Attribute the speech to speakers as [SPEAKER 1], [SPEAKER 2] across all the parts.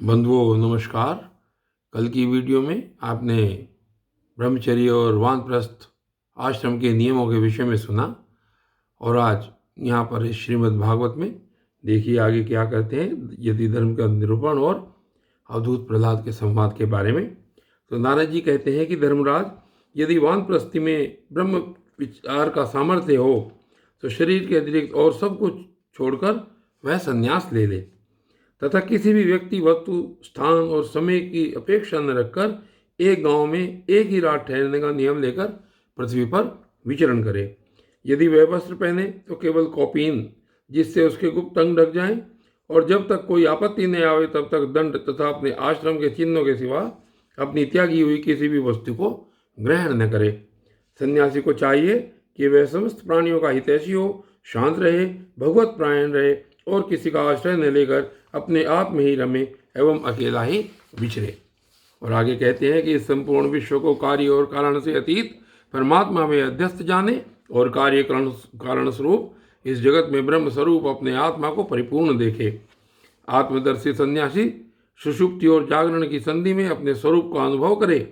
[SPEAKER 1] बंधुओं नमस्कार। कल की वीडियो में आपने ब्रह्मचर्य और वानप्रस्थ आश्रम के नियमों के विषय में सुना और आज यहाँ पर इस श्रीमद् भागवत में देखिए आगे क्या कहते हैं यदि धर्म का निरूपण और अवधूत प्रहलाद के संवाद के बारे में। तो नारद जी कहते हैं कि धर्मराज, यदि वानप्रस्थि में ब्रह्म विचार का सामर्थ्य हो तो शरीर के अतिरिक्त और सब कुछ छोड़कर वह संन्यास ले ले तथा किसी भी व्यक्ति, वस्तु, स्थान और समय की अपेक्षा न रखकर एक गांव में एक ही रात ठहरने का नियम लेकर पृथ्वी पर विचरण करे। यदि वह वस्त्र पहने तो केवल कौपीन, जिससे उसके गुप्त अंग ढक जाएं, और जब तक कोई आपत्ति न आवे तब तक दंड तथा अपने आश्रम के चिन्हों के सिवा अपनी त्यागी हुई किसी भी वस्तु को ग्रहण न करे। सन्यासी को चाहिए कि वह समस्त प्राणियों का हितैषी हो, शांत रहे, भगवत प्रायण रहे और किसी का आश्रय न लेकर अपने आप में ही रमे एवं अकेला ही विचरे। और आगे कहते हैं कि इस संपूर्ण विश्व को कार्य और कारण से अतीत परमात्मा में अध्यस्त जाने और कार्य कारण स्वरूप इस जगत में ब्रह्म स्वरूप अपने आत्मा को परिपूर्ण देखे। आत्मदर्शी सन्यासी सुषुप्ति और जागरण की संधि में अपने स्वरूप का अनुभव करे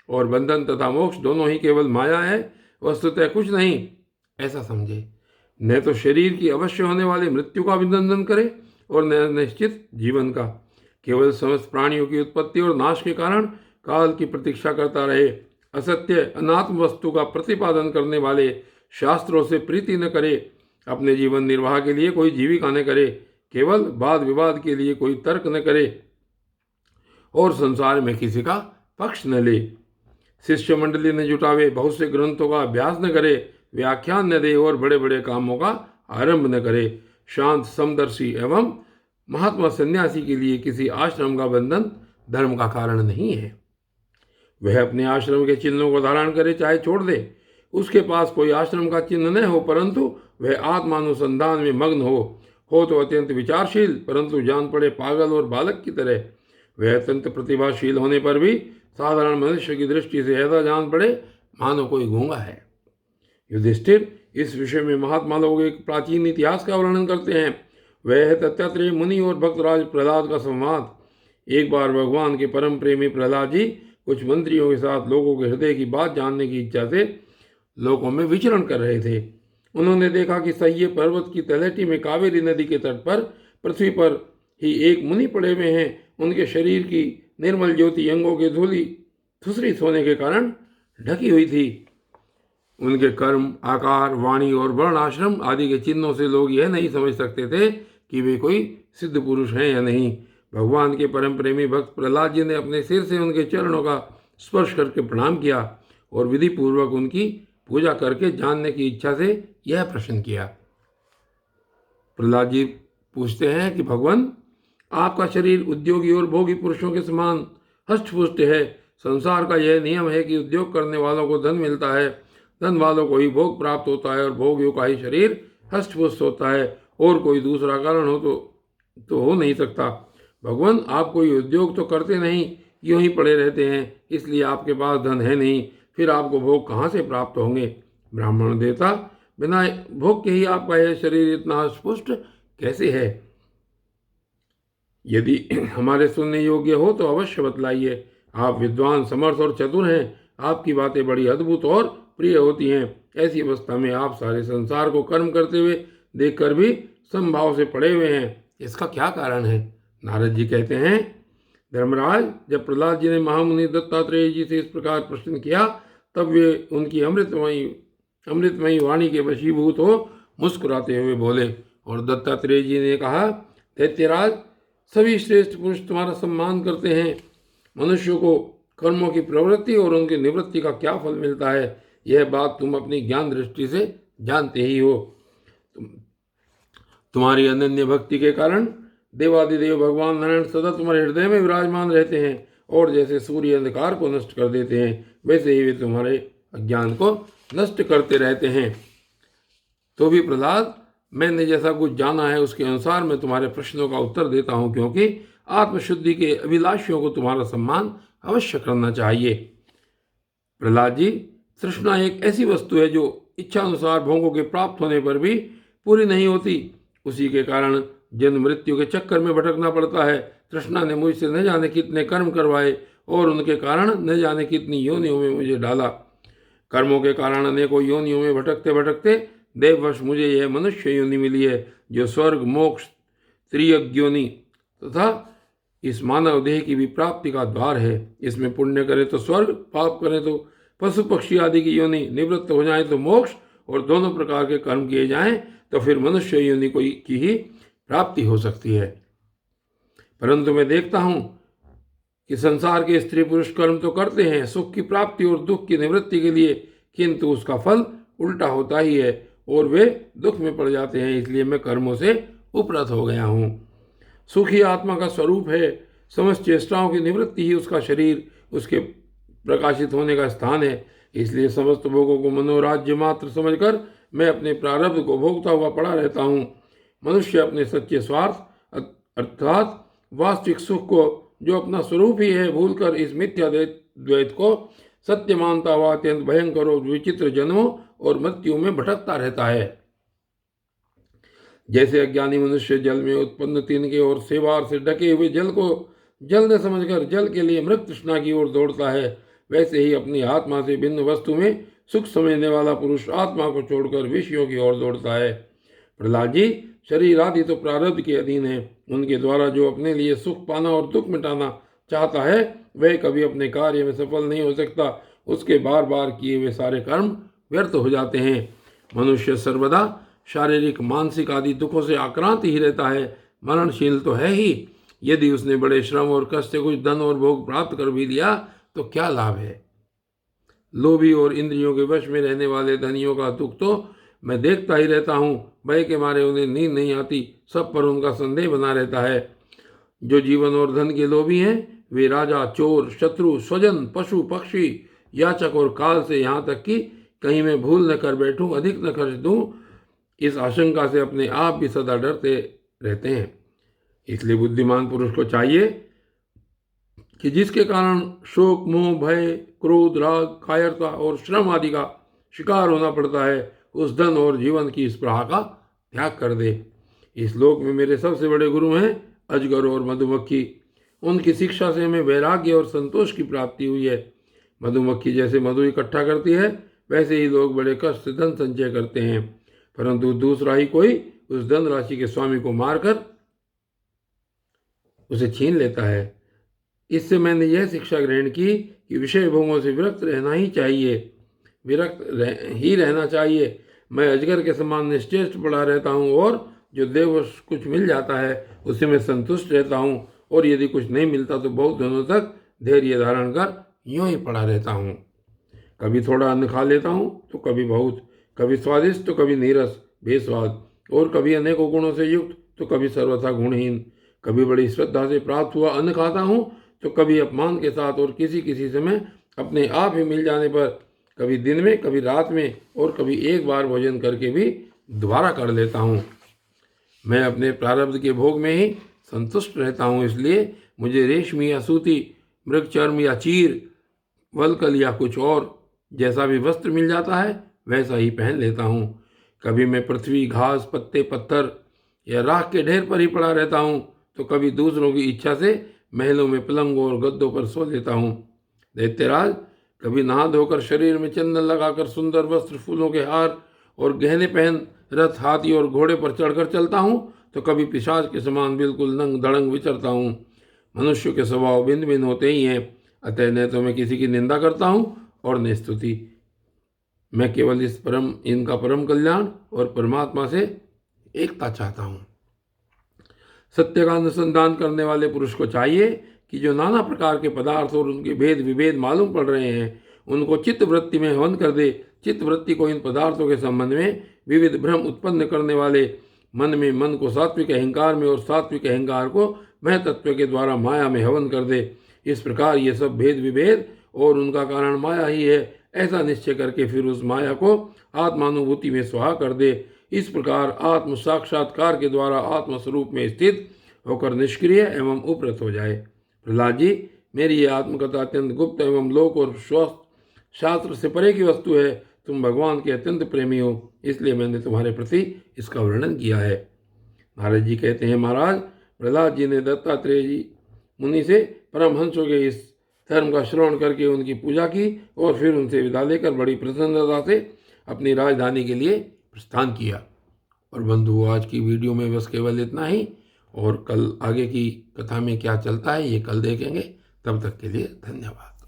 [SPEAKER 1] और बंधन तथा मोक्ष दोनों ही केवल माया है, वस्तुतः कुछ नहीं, ऐसा समझे। न तो शरीर की अवश्य होने वाली मृत्यु का अभिनंदन करे और न निश्चित जीवन का। केवल समस्त प्राणियों की उत्पत्ति और नाश के कारण काल की प्रतीक्षा करता रहे। असत्य अनात्म वस्तु का प्रतिपादन करने वाले शास्त्रों से प्रीति न करे। अपने जीवन निर्वाह के लिए कोई जीविका न करे। केवल वाद विवाद के लिए कोई तर्क न करे और संसार में किसी का पक्ष न ले। शिष्य मंडली न जुटावे, बहुत से ग्रंथों का अभ्यास न करे, व्याख्यान न दे और बड़े बड़े कामों का आरंभ न करे। शांत, समदर्शी एवं महात्मा सन्यासी के लिए किसी आश्रम का बंधन धर्म का कारण नहीं है। वह अपने आश्रम के चिन्हों को धारण करे चाहे छोड़ दे। उसके पास कोई आश्रम का चिन्ह न हो परंतु वह आत्मानुसंधान में मग्न हो तो अत्यंत विचारशील, परंतु जान पड़े पागल और बालक की तरह। वह अत्यंत प्रतिभाशील होने पर भी साधारण मनुष्य की दृष्टि से ऐसा जान पड़े मानो कोई गूंगा है। युधिष्ठिर, इस विषय में महात्मा लोग एक प्राचीन इतिहास का वर्णन करते हैं। वह है दत्तात्रेय मुनि और भक्तराज प्रहलाद का संवाद। एक बार भगवान के परम प्रेमी प्रहलाद जी कुछ मंत्रियों के साथ लोगों के हृदय की बात जानने की इच्छा से लोकों में विचरण कर रहे थे। उन्होंने देखा कि सह्य पर्वत की तलहटी में कावेरी नदी के तट पर पृथ्वी पर ही एक मुनि पड़े हुए हैं। उनके शरीर की निर्मल ज्योति अंगों के धूली धूसरित होने के कारण ढकी हुई थी। उनके कर्म, आकार, वाणी और वर्ण आश्रम आदि के चिन्हों से लोग यह नहीं समझ सकते थे कि वे कोई सिद्ध पुरुष हैं या नहीं। भगवान के परम प्रेमी भक्त प्रहलाद जी ने अपने सिर से उनके चरणों का स्पर्श करके प्रणाम किया और विधि पूर्वक उनकी पूजा करके जानने की इच्छा से यह प्रश्न किया। प्रहलाद जी पूछते हैं कि भगवान, आपका शरीर उद्योगी और भोगी पुरुषों के समान हष्टपुष्ट है। संसार का यह नियम है कि उद्योग करने वालों को धन मिलता है, धन वालों को ही भोग प्राप्त होता है और भोगियों का ही शरीर हष्टपुष्ट होता है और कोई दूसरा कारण हो तो हो नहीं सकता। भगवान, आप कोई उद्योग तो करते नहीं, यूं ही पड़े रहते हैं, इसलिए आपके पास धन है नहीं, फिर आपको भोग कहाँ से प्राप्त होंगे? ब्राह्मण देवता, बिना भोग के ही आपका यह शरीर इतना हष्टपुष्ट कैसे है? यदि हमारे सुनने योग्य हो तो अवश्य बतलाइए। आप विद्वान, समर्थ और चतुर हैं। आपकी बातें बड़ी अद्भुत और प्रिय होती हैं। ऐसी अवस्था में आप सारे संसार को कर्म करते हुए देखकर भी समभाव से पड़े हुए हैं, इसका क्या कारण है? नारद जी कहते हैं, धर्मराज, जब प्रहलाद जी ने महामुनि दत्तात्रेय जी से इस प्रकार प्रश्न किया तब वे उनकी अमृतमयी वाणी के वशीभूत हो मुस्कुराते हुए बोले और दत्तात्रेय जी ने कहा, दैत्यराज, सभी श्रेष्ठ पुरुष तुम्हारा सम्मान करते हैं। मनुष्यों को कर्मों की प्रवृत्ति और उनकी निवृत्ति का क्या फल मिलता है, यह बात तुम अपनी ज्ञान दृष्टि से जानते ही हो। तुम्हारी अनन्य भक्ति के कारण देवादिदेव भगवान नारायण सदा तुम्हारे हृदय में विराजमान रहते हैं और जैसे सूर्य अंधकार को नष्ट कर देते हैं वैसे ही वे तुम्हारे अज्ञान को नष्ट करते रहते हैं। तो भी प्रहलाद, मैंने जैसा कुछ जाना है उसके अनुसार मैं तुम्हारे प्रश्नों का उत्तर देता हूँ, क्योंकि आत्मशुद्धि के अभिलाषियों को तुम्हारा सम्मान अवश्य करना चाहिए। प्रहलाद जी, तृष्णा एक ऐसी वस्तु है जो इच्छा अनुसार भोगों के प्राप्त होने पर भी पूरी नहीं होती। उसी के कारण जन्म मृत्यु के चक्कर में भटकना पड़ता है तृष्णा ने मुझसे न जाने कितने कर्म करवाए और उनके कारण न जाने कितनी योनियों में मुझे डाला। कर्मों के कारण अनेकों योनियों में भटकते भटकते देववश मुझे यह मनुष्य योनि मिली है, जो स्वर्ग मोक्ष त्रियज्ञ योनि तथा इस मानव देह की भी प्राप्ति का द्वार है। इसमें पुण्य करे तो स्वर्ग, पाप करे तो पशु पक्षी आदि की योनि, निवृत्त हो जाए तो मोक्ष, और दोनों प्रकार के कर्म किए जाएं तो फिर मनुष्य योनि की ही प्राप्ति हो सकती है। परंतु मैं देखता हूं कि संसार के स्त्री पुरुष कर्म तो करते हैं सुख की प्राप्ति और दुख की निवृत्ति के लिए, किंतु उसका फल उल्टा होता ही है और वे दुख में पड़ जाते हैं। इसलिए मैं कर्मों से उपरत हो गया हूँ। सुख ही आत्मा का स्वरूप है। समस्त चेष्टाओं की निवृत्ति ही उसका शरीर, उसके प्रकाशित होने का स्थान है। इसलिए समस्त भोगों को मनोराज्य मात्र समझकर मैं अपने प्रारब्ध को भोगता हुआ पड़ा रहता हूँ। मनुष्य अपने सच्चे स्वार्थ अर्थात वास्तविक सुख को, जो अपना स्वरूप ही है, भूलकर इस मिथ्या द्वैत को सत्य मानता हुआ अत्यंत भयंकर और विचित्र जन्मों और मृत्यु में भटकता रहता है। जैसे अज्ञानी मनुष्य जल में उत्पन्न तिनके और सेवार से ढके हुए जल को जल न समझकर जल के लिए मृत तृष्णा की ओर दौड़ता है, वैसे ही अपनी आत्मा से भिन्न वस्तु में सुख समझने वाला पुरुष आत्मा को छोड़कर विषयों की ओर दौड़ता है। प्रहलाद जी, शरीर आदि तो प्रारब्ध के अधीन है। उनके द्वारा जो अपने लिए सुख पाना और दुख मिटाना चाहता है, वह कभी अपने कार्य में सफल नहीं हो सकता। उसके बार बार किए हुए सारे कर्म व्यर्थ हो जाते हैं। मनुष्य सर्वदा शारीरिक मानसिक आदि दुखों से आक्रांत ही रहता है, मरणशील तो है ही। यदि उसने बड़े श्रम और कष्ट से कुछ धन और भोग प्राप्त कर भी लिया तो क्या लाभ है। लोभी और इंद्रियों के वश में रहने वाले धनियों का दुख तो मैं देखता ही रहता हूँ। भय के मारे उन्हें नींद नहीं आती, सब पर उनका संदेह बना रहता है। जो जीवन और धन के लोभी हैं, वे राजा, चोर, शत्रु, स्वजन, पशु पक्षी, याचक और काल से यहाँ तक कि कहीं मैं भूल न कर बैठूं, अधिक न खर्च दूं, इस आशंका से अपने आप भी सदा डरते रहते हैं। इसलिए बुद्धिमान पुरुष को चाहिए कि जिसके कारण शोक, मोह, भय, क्रोध, राग, कायरता और श्रम आदि का शिकार होना पड़ता है, उस धन और जीवन की स्पृहा का त्याग कर दे। इस लोक में मेरे सबसे बड़े गुरु हैं अजगर और मधुमक्खी। उनकी शिक्षा से हमें वैराग्य और संतोष की प्राप्ति हुई है। मधुमक्खी जैसे मधु इकट्ठा करती है, वैसे ही लोग बड़े कष्ट से धन संचय करते हैं, परंतु दूसरा ही कोई उस धन राशि के स्वामी को मारकर उसे छीन लेता है। इससे मैंने यह शिक्षा ग्रहण की कि विषय भोगों से विरक्त रहना ही चाहिए, रहना चाहिए। मैं अजगर के समान निश्चेष्ट पड़ा रहता हूँ और जो देववश कुछ मिल जाता है उसी में संतुष्ट रहता हूँ, और यदि कुछ नहीं मिलता तो बहुत दिनों तक धैर्य धारण कर यूं ही पड़ा रहता हूँ। कभी थोड़ा अन्न खा लेता हूँ तो कभी बहुत, कभी स्वादिष्ट तो कभी नीरस बेस्वाद, और कभी अनेकों गुणों से युक्त तो कभी सर्वथा गुणहीन। कभी बड़ी श्रद्धा से प्राप्त हुआ अन्न खाता हूँ तो कभी अपमान के साथ, और किसी किसी समय अपने आप ही मिल जाने पर, कभी दिन में कभी रात में, और कभी एक बार भोजन करके भी दोबारा कर लेता हूँ। मैं अपने प्रारब्ध के भोग में ही संतुष्ट रहता हूँ, इसलिए मुझे रेशमी या सूती, मृगचर्म या चीर, वलकल या कुछ और जैसा भी वस्त्र मिल जाता है वैसा ही पहन लेता हूँ। कभी मैं पृथ्वी, घास, पत्ते, पत्थर या राख के ढेर पर ही पड़ा रहता हूँ, तो कभी दूसरों की इच्छा से महलों में पलंगों और गद्दों पर सो लेता हूँ। दैत्यराज, कभी नहा धोकर शरीर में चंदन लगाकर सुंदर वस्त्र, फूलों के हार और गहने पहन रथ, हाथी और घोड़े पर चढ़कर चलता हूँ, तो कभी पिशाच के समान बिल्कुल नंग धड़ंग विचरता हूँ। मनुष्य के स्वभाव भिन्न भिन्न होते ही हैं, अतः न तो मैं किसी की निंदा करता हूँ और न स्तुति। मैं केवल इनका परम कल्याण और परमात्मा से एकता चाहता हूँ। सत्य का अनुसंधान करने वाले पुरुष को चाहिए कि जो नाना प्रकार के पदार्थ और उनके भेद विभेद मालूम पड़ रहे हैं, उनको चित्त वृत्ति में हवन कर दे। चित्त वृत्ति को इन पदार्थों के संबंध में विविध भ्रम उत्पन्न करने वाले मन को सात्विक अहंकार में, और सात्विक अहंकार को मैं तत्व के द्वारा माया में हवन कर दे। इस प्रकार ये सब भेद विभेद और उनका कारण माया ही है, ऐसा निश्चय करके फिर उस माया को आत्मानुभूति में स्वाहा कर दे। इस प्रकार आत्म साक्षात्कार के द्वारा आत्मस्वरूप में स्थित होकर निष्क्रिय एवं उपरत हो जाए। प्रहलाद जी, मेरी ये आत्मकथा अत्यंत गुप्त एवं लोक और शास्त्र से परे की वस्तु है। तुम भगवान के अत्यंत प्रेमी हो, इसलिए मैंने तुम्हारे प्रति इसका वर्णन किया है। नारद जी कहते हैं, महाराज, प्रहलाद जी ने दत्तात्रेय जी मुनि से परमहंसों के इस धर्म का श्रवण करके उनकी पूजा की और फिर उनसे विदा लेकर बड़ी प्रसन्नता से अपनी राजधानी के लिए प्रस्थान किया। और बंधु, आज की वीडियो में बस केवल इतना ही, और कल आगे की कथा में क्या चलता है ये कल देखेंगे। तब तक के लिए धन्यवाद।